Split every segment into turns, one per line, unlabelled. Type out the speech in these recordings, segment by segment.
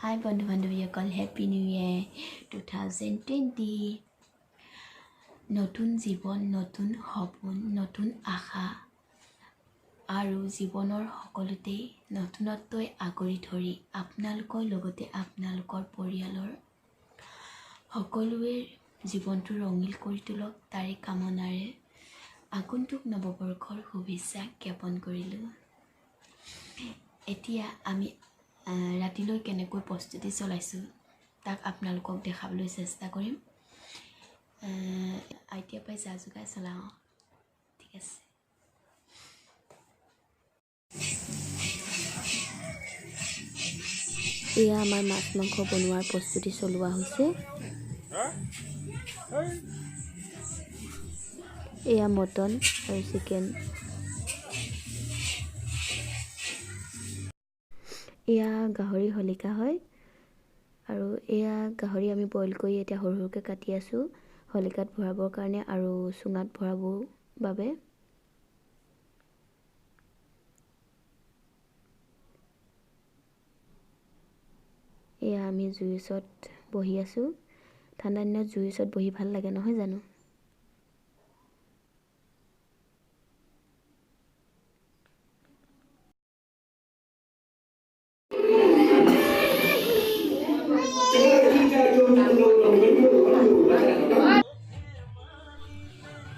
হাই বন্ধু বান্ধৱীসকল happy new year 2020 নতুন জীৱন নতুন সপোন নতুন আশা আৰু জীৱনৰ সকলোতেই নতুনত্বই আগৰি ধৰি আপোনালোকৰ লগতে আপোনালোকৰ পৰিয়ালৰ সকলোৱে জীৱনটো ৰঙীন কৰি তোলক তাৰে কামনাৰে আগন্তুক নৱবৰ্ষৰ শুভেচ্ছা জ্ঞাপন কৰিলোঁ। এতিয়া আমি ৰাতিলৈ কেনেকৈ প্ৰস্তুতি চলাইছোঁ তাক আপোনালোকক দেখাবলৈ চেষ্টা কৰিম। এতিয়া পাই যা যোগাৰ চলাওঁ, ঠিক আছে। এয়া আমাৰ মাছ মাংস বনোৱাৰ প্ৰস্তুতি চলোৱা হৈছে। এয়া মটন আৰু চিকেন। এয়া গাহৰি হলিকা হয় আৰু এয়া গাহৰি আমি বইল কৰি এতিয়া সৰু সৰুকৈ কাটি আছোঁ হলিকাত ভৰাবৰ কাৰণে আৰু চুঙাত ভৰাবৰ বাবে। এয়া আমি জুইৰ ওচৰত বহি আছোঁ। ঠাণ্ডা দিনত জুইৰ ওচৰত বহি ভাল লাগে নহয় জানো?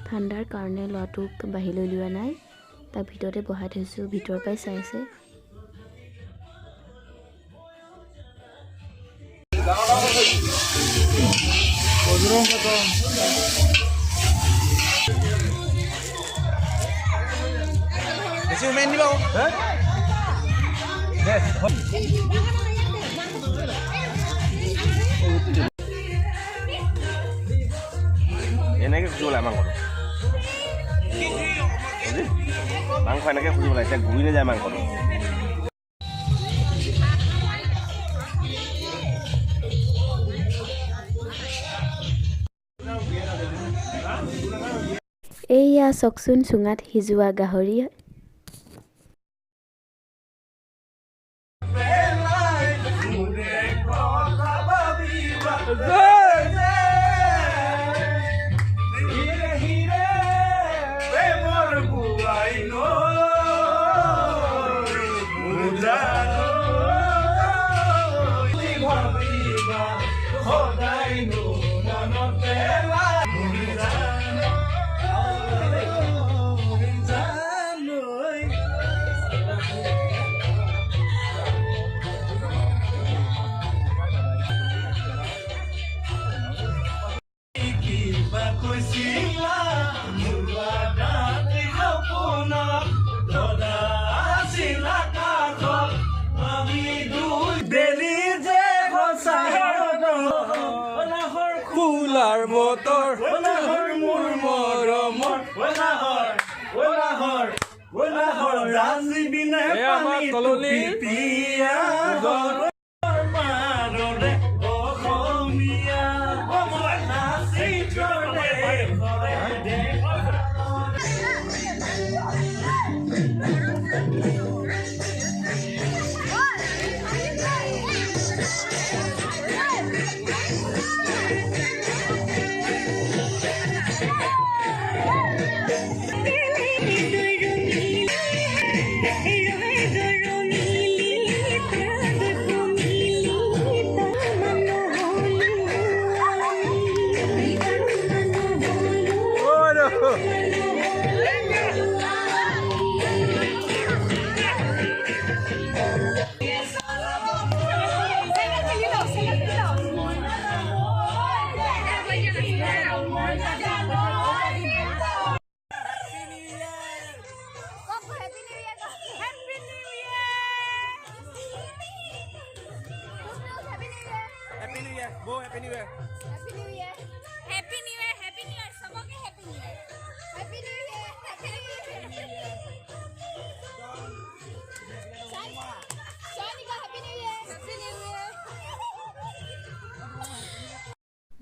ঠাণ্ডাৰ কাৰণে ল'ৰাটোক বাহিৰলৈ উলিওৱা নাই, তাক ভিতৰতে বহাই থৈছোঁ, ভিতৰৰ পৰাই চাই আছে।
এনেকৈ খুজিব লাগে মাংসটো, মাংস এনেকৈ খুজিব লাগে, এতিয়া ঘূৰি নাযায় মাংসটো।
এইয়া চাওকচোন চুঙাত সিজোৱা গাহৰি।
ফুলাৰ বতৰ মোৰ মৰমৰ আমাৰ কলনী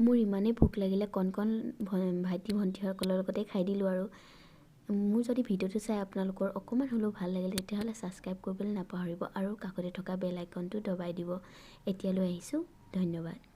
মোৰ ইমানেই ভোক লাগিলে কণ ভাইটি ভণ্টিসকলৰ লগতে খাই দিলোঁ আৰু মোৰ যদি ভিডিঅ'টো চাই আপোনালোকৰ অকণমান হ'লেও ভাল লাগিল তেতিয়াহ'লে ছাবস্ক্ৰাইব কৰিবলৈ নাপাহৰিব আৰু কাষতে থকা বেল আইকনটো দবাই দিব। এতিয়ালৈ আহিছোঁ, ধন্যবাদ।